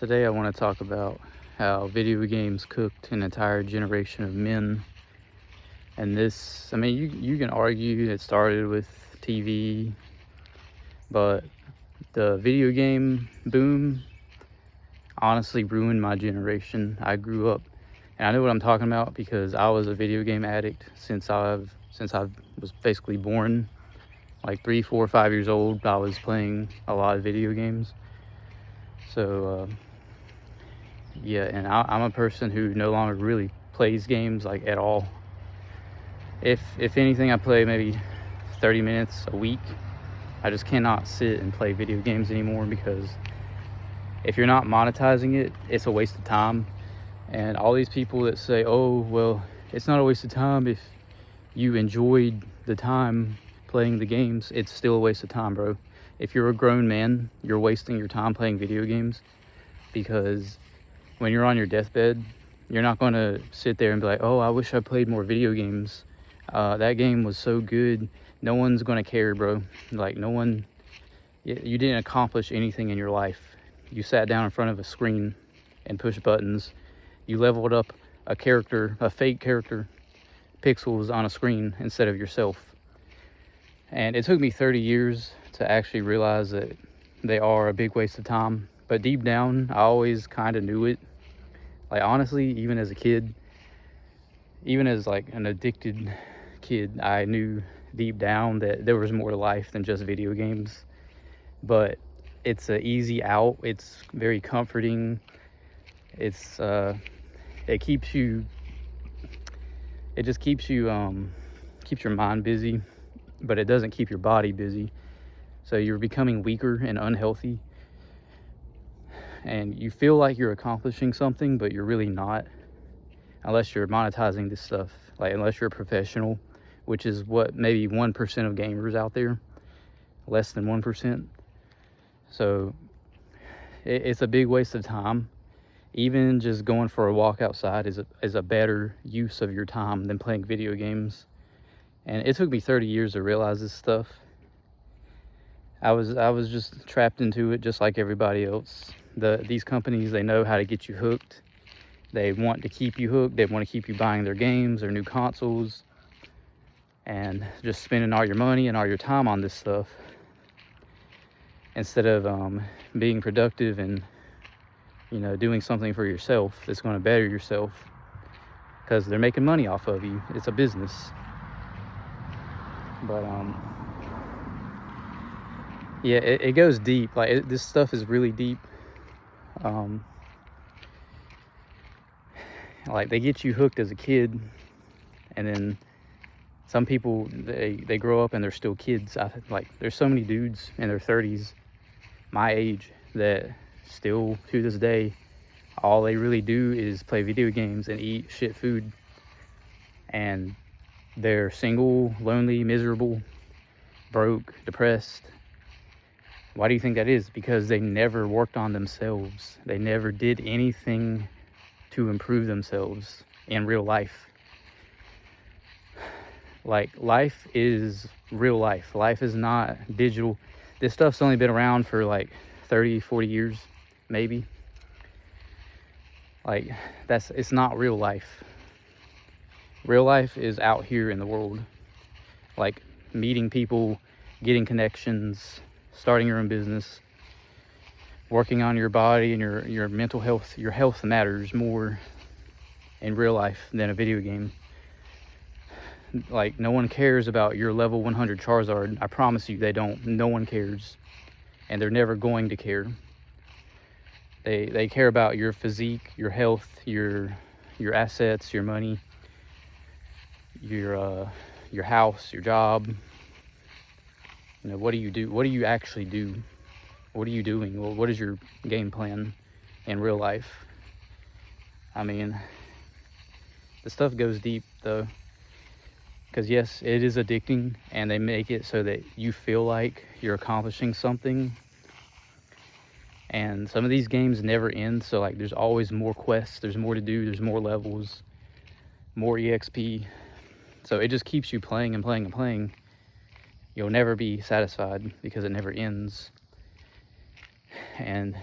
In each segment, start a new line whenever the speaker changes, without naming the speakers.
Today I want to talk about how video games cooked an entire generation of men. And this, I mean, you can argue it started with TV, but the video game boom honestly ruined my generation. I grew up, and I know what I'm talking about because I was a video game addict since I was basically born. Like 3, 4, 5 years old, I was playing a lot of video games. So yeah, and I'm a person who no longer really plays games like at all. If anything, I play maybe 30 minutes a week. I just cannot sit and play video games anymore because if you're not monetizing it, it's a waste of time. And all these people that say, oh, well, it's not a waste of time if you enjoyed the time playing the games, it's still a waste of time, bro. If you're a grown man, you're wasting your time playing video games because when you're on your deathbed, you're not going to sit there and be like, oh, I wish I played more video games. That game was so good. No one's going to care, bro. Like, no one, you didn't accomplish anything in your life. You sat down in front of a screen and pushed buttons. You leveled up a character, a fake character, pixels on a screen instead of yourself. And it took me 30 years to actually realize that they are a big waste of time. But deep down, I always kind of knew it. Like, honestly, even as a kid, even as like an addicted kid, I knew deep down that there was more to life than just video games. But it's an easy out. It's very comforting. It keeps you, it just keeps you, keeps your mind busy, but it doesn't keep your body busy. So you're becoming weaker and unhealthy. And you feel like you're accomplishing something, but you're really not, unless you're monetizing this stuff. Like, unless you're a professional, which is what maybe 1% of gamers out there, less than 1%. So it's a big waste of time. Even just going for a walk outside is a better use of your time than playing video games. And it took me 30 years to realize this stuff. I was just trapped into it just like everybody else. These companies, they know how to get you hooked. They want to keep you hooked. They want to keep you buying their games, their new consoles, and just spending all your money and all your time on this stuff instead of being productive and, you know, doing something for yourself that's going to better yourself, because they're making money off of you. It's a business. But yeah, it goes deep. Like, this stuff is really deep. Like, they get you hooked as a kid, and then some people, they grow up and they're still kids. Like, there's so many dudes in their 30s, my age, that still to this day, all they really do is play video games and eat shit food. And they're single, lonely, miserable, broke, depressed. Why do you think that is? Because they never worked on themselves. They never did anything to improve themselves in real life. Like, life is real life. Life is not digital. This stuff's only been around for like 30, 40 years, maybe. Like, it's not real life. Real life is out here in the world. Like, meeting people, getting connections, starting your own business, working on your body and your mental health. Your health matters more in real life than a video game. Like, no one cares about your level 100 Charizard. I promise you, they don't. No one cares. And they're never going to care. They care about your physique, your health, your assets, your money, your house, your job. You know, what do you do? What do you actually do? What are you doing? Well, what is your game plan in real life? I mean, the stuff goes deep, though. Because, yes, it is addicting, and they make it so that you feel like you're accomplishing something. And some of these games never end, so, like, there's always more quests, there's more to do, there's more levels, more EXP. So it just keeps you playing and playing and playing. You'll never be satisfied because it never ends. And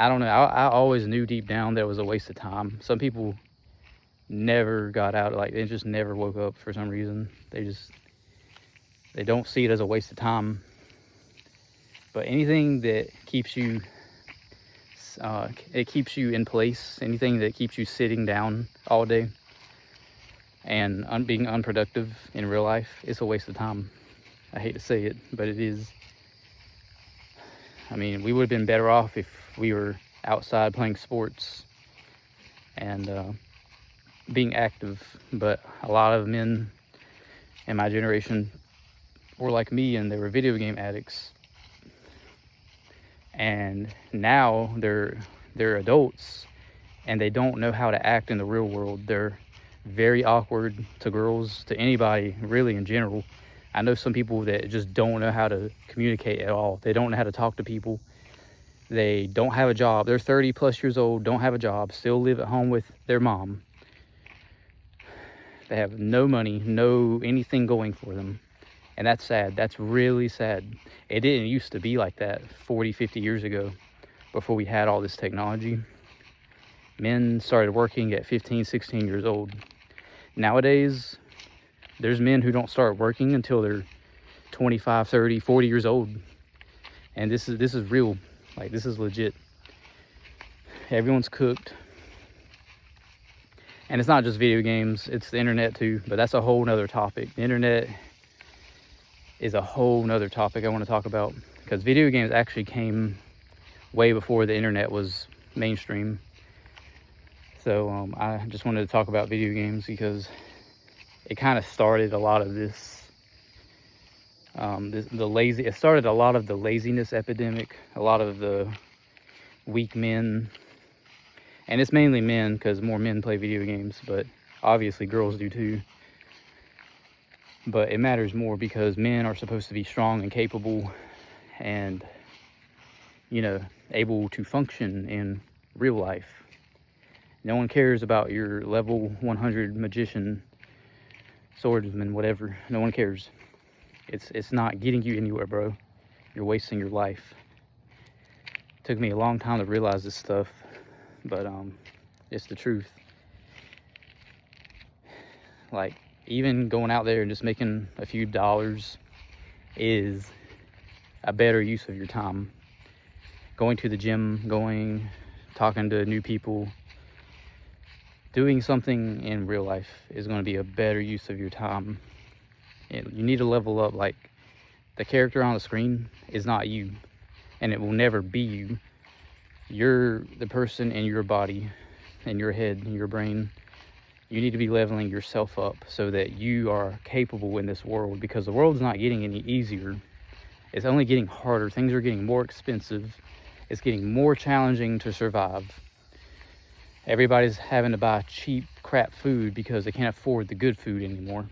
I don't know. I always knew deep down that it was a waste of time. Some people never got out, like they just never woke up for some reason. They don't see it as a waste of time. But anything that keeps you, it keeps you in place. Anything that keeps you sitting down all day and being unproductive in real life, it's a waste of time. I hate to say it, but it is. I mean, we would have been better off if we were outside playing sports and being active. But a lot of men in my generation were like me, and they were video game addicts. And now they're adults, and they don't know how to act in the real world. They're very awkward to girls, to anybody really in general. I know some people that just don't know how to communicate at all. They don't know how to talk to people. They don't have a job. They're 30 plus years old, don't have a job, still live at home with their mom. They have no money, no anything going for them. And that's sad. That's really sad. It didn't used to be like that 40, 50 years ago, before we had all this technology. Men started working at 15, 16 years old. Nowadays, there's men who don't start working until they're 25, 30, 40 years old. And this is real. Like, this is legit. Everyone's cooked. And it's not just video games, it's the internet too, but that's a whole nother topic. The internet is a whole nother topic I want to talk about, because video games actually came way before the internet was mainstream. So I just wanted to talk about video games because it kind of started a lot of this, it started a lot of the laziness epidemic, a lot of the weak men. And it's mainly men, because more men play video games, but obviously girls do too. But it matters more because men are supposed to be strong and capable and, you know, able to function in real life. No one cares about your level 100 magician, swordsman, whatever. No one cares. It's not getting you anywhere, bro. You're wasting your life. It took me a long time to realize this stuff, but it's the truth. Like, even going out there and just making a few dollars is a better use of your time. Going to the gym, talking to new people, doing something in real life is going to be a better use of your time. You need to level up. Like, the character on the screen is not you, and it will never be you. You're the person in your body, in your head, in your brain. You need to be leveling yourself up so that you are capable in this world, because the world's not getting any easier. It's only getting harder. Things are getting more expensive. It's getting more challenging to survive. Everybody's having to buy cheap crap food because they can't afford the good food anymore.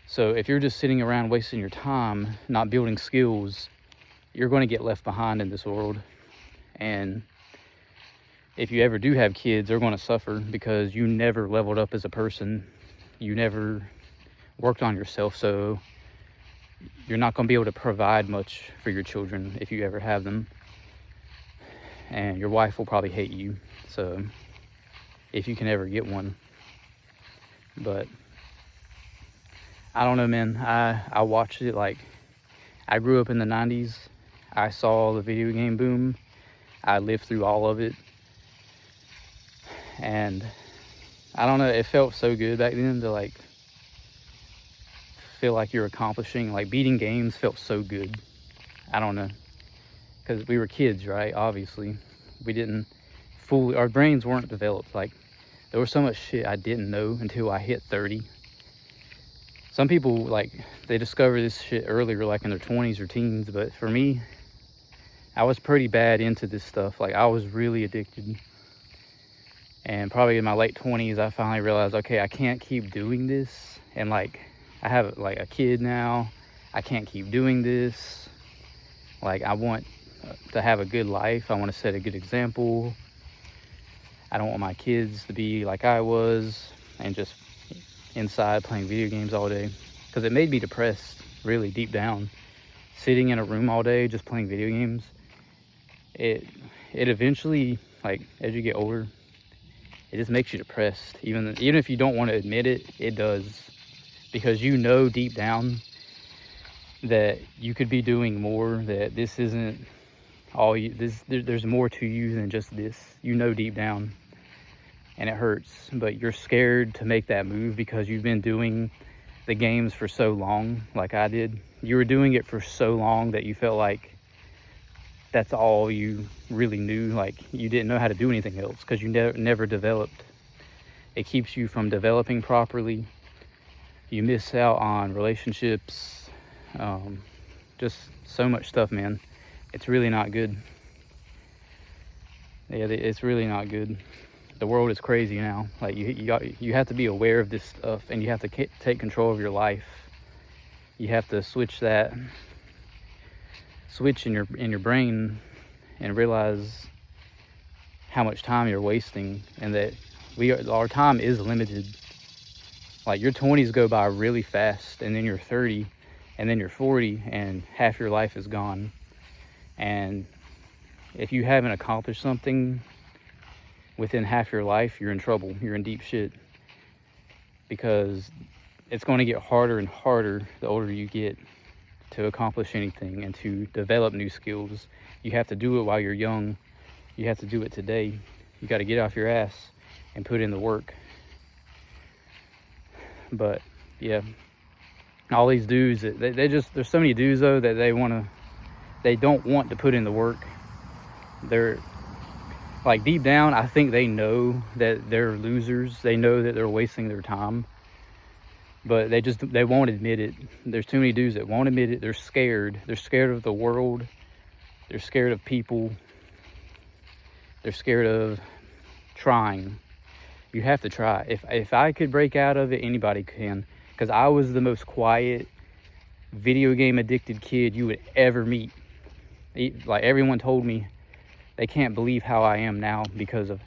So if you're just sitting around wasting your time, not building skills, you're going to get left behind in this world. And if you ever do have kids, they're going to suffer because you never leveled up as a person. You never worked on yourself, so you're not going to be able to provide much for your children if you ever have them. And your wife will probably hate you, so if you can ever get one. But I don't know, man. I watched it. Like, I grew up in the 90s. I saw the video game boom. I lived through all of it. And I don't know, it felt so good back then to like feel like you're accomplishing, like beating games felt so good. I don't know, because we were kids, right? Obviously we didn't our brains weren't developed. Like, there was so much shit I didn't know until I hit 30. Some people, like, they discover this shit earlier, like in their 20s or teens, but for me, I was pretty bad into this stuff. Like, I was really addicted. And probably in my late 20s, I finally realized, okay, I can't keep doing this. And like, I have like a kid now. I can't keep doing this. Like, I want to have a good life. I want to set a good example. I don't want my kids to be like I was and just inside playing video games all day. Because it made me depressed, really deep down. Sitting in a room all day just playing video games, it it eventually, like, as you get older, it just makes you depressed. Even if you don't want to admit it, it does. Because you know deep down that you could be doing more, that this isn't all you, there's more to you than just this. You know deep down, and it hurts, but you're scared to make that move because you've been doing the games for so long, like I did. You were doing it for so long that you felt like that's all you really knew. Like, you didn't know how to do anything else because you never developed. It keeps you from developing properly. You miss out on relationships, just so much stuff, man. It's really not good. Yeah, it's really not good. The world is crazy now. Like, you have to be aware of this stuff, and you have to take control of your life. You have to switch in your brain and realize how much time you're wasting, and that our time is limited. Like, your 20s go by really fast, and then you're 30, and then you're 40, and half your life is gone. And if you haven't accomplished something within half your life, you're in trouble. You're in deep shit, because it's going to get harder and harder the older you get to accomplish anything and to develop new skills. You have to do it while you're young. You have to do it today. You got to get off your ass and put in the work. But yeah, all these dudes, there's so many dudes though that they don't want to put in the work. They're like, deep down, I think they know that they're losers. They know that they're wasting their time, but they won't admit it. There's too many dudes that won't admit it. They're scared. They're scared of the world. They're scared of people. They're scared of trying. You have to try. If I could break out of it, anybody can. Because I was the most quiet, video game addicted kid you would ever meet. Like, everyone told me they can't believe how I am now because of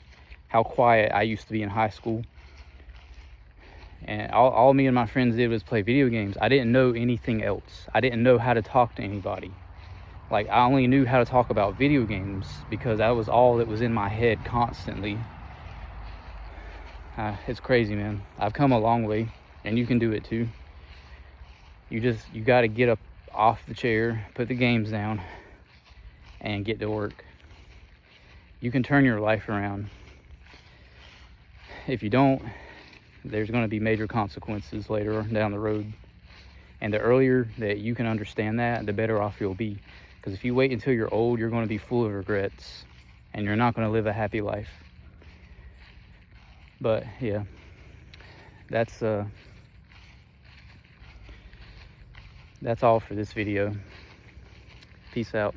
how quiet I used to be in high school. And all me and my friends did was play video games. I didn't know anything else. I didn't know how to talk to anybody. Like, I only knew how to talk about video games because that was all that was in my head constantly. It's crazy, man. I've come a long way, and you can do it too. You got to get up off the chair, put the games down, and get to work. You can turn your life around. If you don't, there's going to be major consequences later down the road. And the earlier that you can understand that, the better off you'll be. Because if you wait until you're old, you're going to be full of regrets, and you're not going to live a happy life. But yeah, that's all for this video. Peace out.